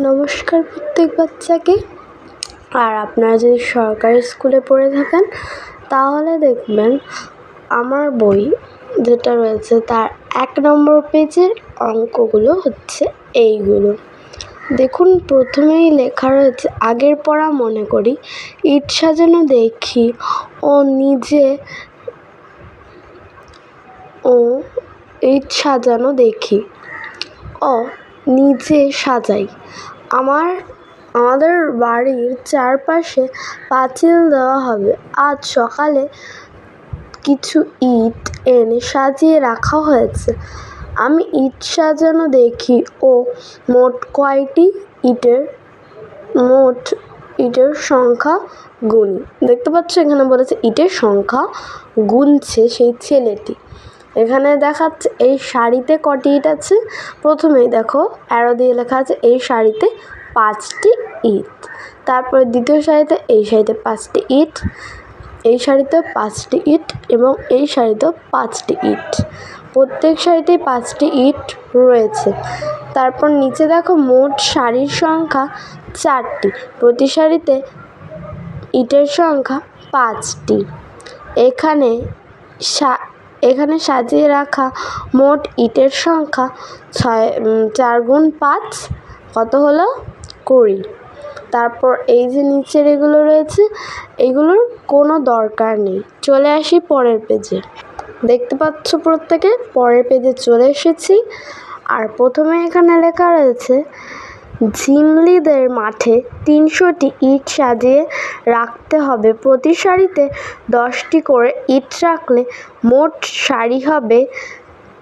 নমস্কার প্রত্যেক বাচ্চাকে। আর আপনারা যদি সরকারি স্কুলে পড়ে থাকেন তাহলে দেখবেন আমার বই যেটা রয়েছে তার 1 নম্বর পেজের অঙ্কগুলো হচ্ছে এইগুলো। দেখুন, প্রথমেই লেখা রয়েছে আগের পড়া মনে করি, ইট সাজানো দেখি ও ইট সাজানো দেখি ও নিজে সাজাই। আমাদের বাড়ির চারপাশে পাঁচিল দেওয়া হবে। আজ সকালে কিছু ইট এনে সাজিয়ে রাখা হয়েছে। আমি ইট সাজানো দেখি ও মোট কয়টি ইটের সংখ্যা গুনি। দেখতে পাচ্ছ এখানে বলেছে ইটের সংখ্যা গুনছে সেই ছেলেটি। এখানে দেখাচ্ছে এই শাড়িতে কটি ইট আছে। প্রথমেই দেখো অ্যারো দিয়ে লেখা আছে এই শাড়িতে 5টি ইট। তারপর দ্বিতীয় শাড়িতে এই শাড়িতে 5টি ইট, এই শাড়িতে 5টি ইট এবং এই শাড়িতেও 5টি ইট। প্রত্যেক শাড়িতেই 5টি ইট রয়েছে। তারপর নিচে দেখো মোট শাড়ির সংখ্যা 4টি, প্রতি শাড়িতে ইটের সংখ্যা 5টি। এখানে সাজিয়ে রাখা মোট ইটের সংখ্যা 4 গুণ 5 কত হলো? 20। তারপর এই যে নিচের এগুলো রয়েছে এগুলোর কোনো দরকার নেই। চলে আসি পরের পেজে। দেখতে পাচ্ছ প্রত্যেকে পরের পেজে চলে এসেছি। আর প্রথমে এখানে লেখা রয়েছে ঝিমলিদের মাঠে 300টি ইট সাজিয়ে রাখতে হবে। প্রতি সারিতে 10টি করে ইট রাখলে মোট সারি হবে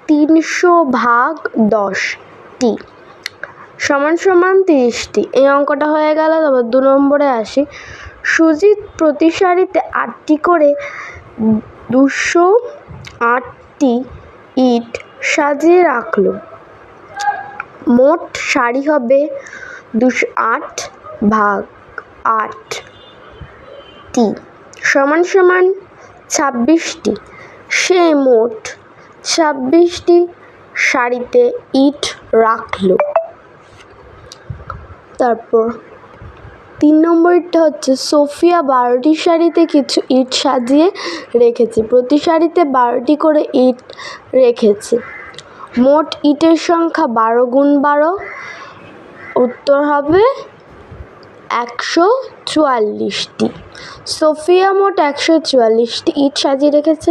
300 ভাগ 10টি সমান 30টি। এই অঙ্কটা হয়ে গেল। তারপর 2 নম্বরে আসি। সুজিত প্রতি সারিতে 8টি করে 208টি ইট সাজিয়ে রাখলো। মোট সারি হবে 208 ভাগ 8টি সমান 26টি। সে মোট 26টি সারিতে ইট রাখলো। তারপর 3 নম্বরটা হচ্ছে সোফিয়া 12টি শাড়িতে কিছু ইট সাজিয়ে রেখেছে। প্রতি শাড়িতে 12টি করে ইট রেখেছে। মোট ইটের সংখ্যা 12 গুণ 12, উত্তর হবে 144টি। সোফিয়া মোট 144টি ইট সাজিয়ে রেখেছে।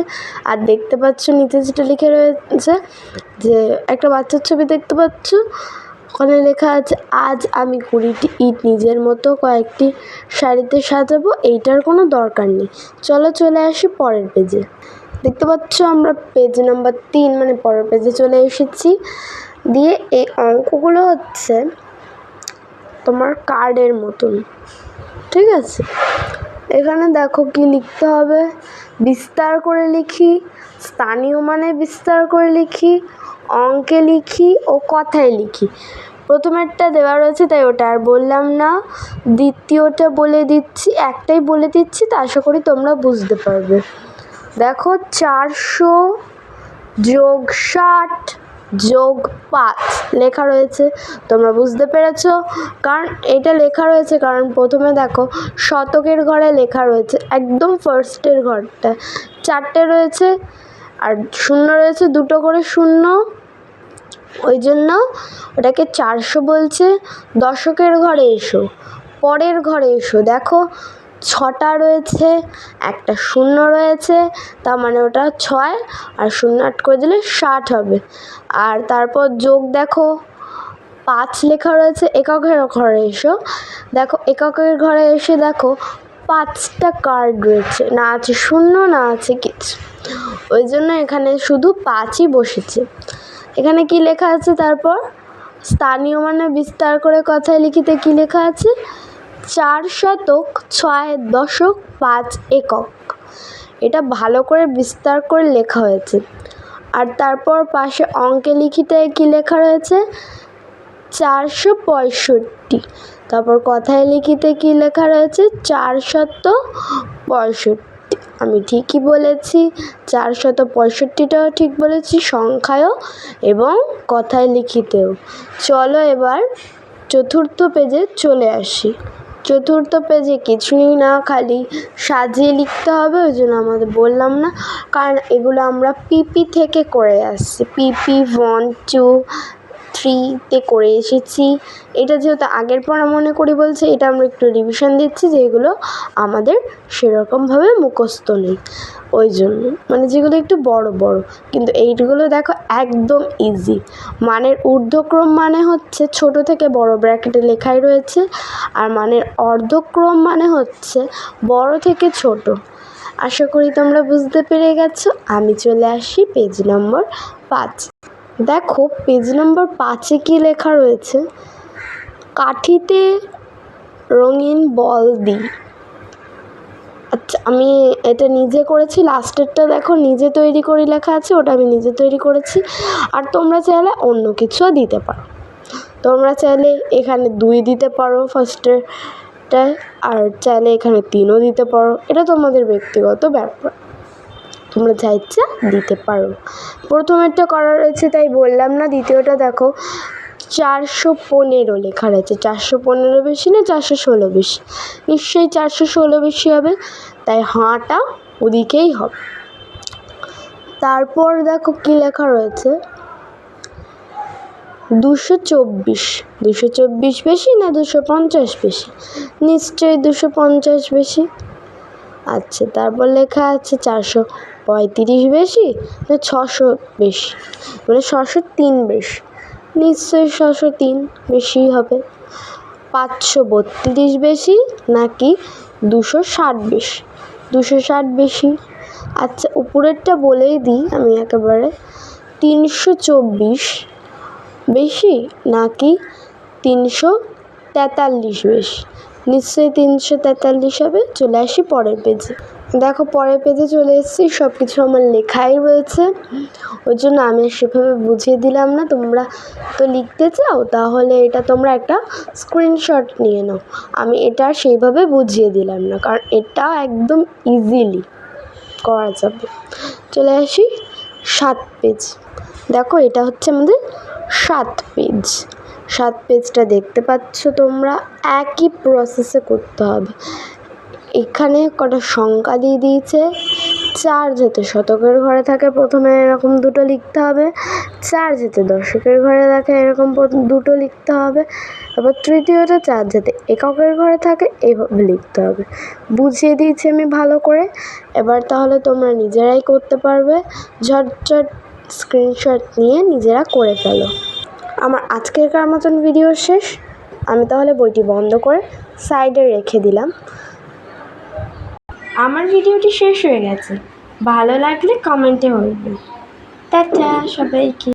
আর দেখতে পাচ্ছ নিচে যেটা লিখে রয়েছে যে একটা বাচ্চার ছবি দেখতে পাচ্ছ, ওখানে লেখা আছে আজ আমি 20টি ইট নিজের মতো কয়েকটি শাড়িতে সাজাবো। এইটার কোনো দরকার নেই। চলে আসি পরের পেজে। দেখতে পাচ্ছ আমরা পেজ নাম্বার 3 মানে পরের পেজে চলে এসেছি। দিয়ে এই অঙ্কগুলো হচ্ছে তোমার কার্ডের মতন, ঠিক আছে? এখানে দেখো কি লিখতে হবে। বিস্তার করে লিখি, স্থানীয় মানে বিস্তার করে লিখি, অঙ্কে লিখি ও কথায় লিখি। প্রথমেরটা দেওয়া রয়েছে তাই ওটা আর বললাম না। দ্বিতীয়টা বলে দিচ্ছি, একটাই বলে দিচ্ছি, তা আশা করি তোমরা বুঝতে পারবে। দেখো 400 যোগ 60 যোগ 5 লেখা রয়েছে। তোমরা বুঝতে পেরেছ? কারণ এটা লেখা রয়েছে কারণ প্রথমে দেখো শতকের ঘরে লেখা রয়েছে, একদম ফার্স্টের ঘরটা 4টে রয়েছে আর শূন্য রয়েছে 2টো করে শূন্য, ওই জন্য ওটাকে 400 বলছে। দশকের ঘরে এসো, পরের ঘরে এসো, দেখো 6টা রয়েছে, একটা শূন্য রয়েছে, তার মানে ওটা 6 আর 0 8 করে দিলে 60 হবে। আর তারপর যোগ দেখো 5 লেখা রয়েছে। এককের ঘরে এসো, দেখো এককের ঘরে এসে দেখো 5টা কার্ড রয়েছে, না আছে শূন্য না আছে কিছু, ওই জন্য এখানে শুধু 5ই বসেছে। এখানে কি লেখা আছে? তারপর স্থানীয় মানে বিস্তার করে কথায় লিখিতে কি লেখা আছে? 4 শতক 6 দশক 5 একক। এটা ভালো করে বিস্তার করে লেখা হয়েছে। আর তারপর পাশে অঙ্কে লিখিতে কি লেখা রয়েছে? 465। তারপর কথায় লিখিতে কি লেখা রয়েছে? 465। আমি ঠিকই বলেছি, 465টাও ঠিক বলেছি, সংখ্যায়ও এবং কথায় লিখিতেও। চলো এবার চতুর্থ পেজে চলে আসি। চতুর্থ পেজে কিছুই না, খালি সাজিয়ে লিখতে হবে, ওই জন্য আমাদের বললাম না, কারণ এগুলো আমরা পিপি থেকে করে আসছি, পিপি 1, 2, 3তে করে এসেছি। এটা যেহেতু আগের পড়া মনে করি বলছে, এটা আমরা একটু রিভিশন দিচ্ছি, যে এগুলো আমাদের সেরকমভাবে মুখস্থ নেই, ওই জন্য মানে যেগুলো একটু বড় বড়, কিন্তু এইগুলো দেখো একদম ইজি। মানের ঊর্ধ্বক্রম মানে হচ্ছে ছোট থেকে বড়, ব্র্যাকেটে লেখাই রয়েছে, আর মানের অর্ধক্রম মানে হচ্ছে বড় থেকে ছোট। আশা করি তোমরা বুঝতে পেরে গেছো। আমি চলে আসি পেজ নম্বর 5। দেখো পেজ নম্বর 5-এ কী লেখা রয়েছে, কাঠিতে রঙিন বল দিই। আচ্ছা, আমি এটা নিজে করেছি, লাস্টেরটা দেখো নিজে তৈরি করে লেখা আছে, ওটা আমি নিজে তৈরি করেছি। আর তোমরা চাইলে অন্য কিছুও দিতে পারো, তোমরা চাইলে এখানে 2 দিতে পারো ফার্স্টেরটায়, আর চাইলে এখানে 3ও দিতে পারো, এটা তোমাদের ব্যক্তিগত ব্যাপার, তোমরা যা ইচ্ছা দিতে পারো। প্রথমেরটা করা রয়েছে তাই বললাম না। দ্বিতীয়টা দেখো 415 লেখা রয়েছে, 415 বেশি না 416 বেশি? নিশ্চয়ই 416 বেশি হবে, তাই হাঁটা ওদিকেই হবে। তারপর দেখো কি লেখা রয়েছে, 224। 224 বেশি না 250 বেশি? নিশ্চয়ই 250 বেশি। আচ্ছা, তারপর লেখা আছে 435 বেশি না 600 বেশি? মানে 603 বেশি? নিশ্চয়ই 603 বেশি হবে। 532 বেশি নাকি 260 বেশি? 260 বেশি। আচ্ছা, উপরেরটা বলেই দিই আমি একেবারে, 324 বেশি নাকি 343 বেশি? নিশ্চয়ই 343 হবে। চলে আসি পরের পেজে। দেখো পরের পেজে চলে এসেছি, সব কিছু আমার লেখাই রয়েছে, ওই জন্য আমি সেভাবে বুঝিয়ে দিলাম না। তোমরা তো লিখতে চাও, তাহলে এটা তোমরা একটা স্ক্রিনশট নিয়ে নাও, আমি এটা সেইভাবে বুঝিয়ে দিলাম না, কারণ এটা একদম ইজিলি করা যাবে। চলে আসি 7 পেজ। দেখো এটা হচ্ছে আমাদের 7 পেজ। 7 পেজটা দেখতে পাচ্ছ তোমরা, একই প্রসেসে করতে হবে। এখানে কটা সংখ্যা দিয়ে দিয়েছে, 4 যাতে শতকের ঘরে থাকে প্রথমে এরকম 2টো লিখতে হবে, 4 যাতে দশকের ঘরে থাকে এরকম 2টো লিখতে হবে, তারপর তৃতীয়টা 4 যাতে এককের ঘরে থাকে এইভাবে লিখতে হবে। বুঝিয়ে দিয়েছি আমি ভালো করে, এবার তাহলে তোমরা নিজেরাই করতে পারবে, ঝটঝট স্ক্রিনশট নিয়ে নিজেরা করে ফেলো। আমার আজকেরকার মতন ভিডিও শেষ, আমি তাহলে বইটি বন্ধ করে সাইডে রেখে দিলাম। আমার ভিডিওটি শেষ হয়ে গেছে, ভালো লাগলে কমেন্টে বলবেন। টাটা সবাইকে।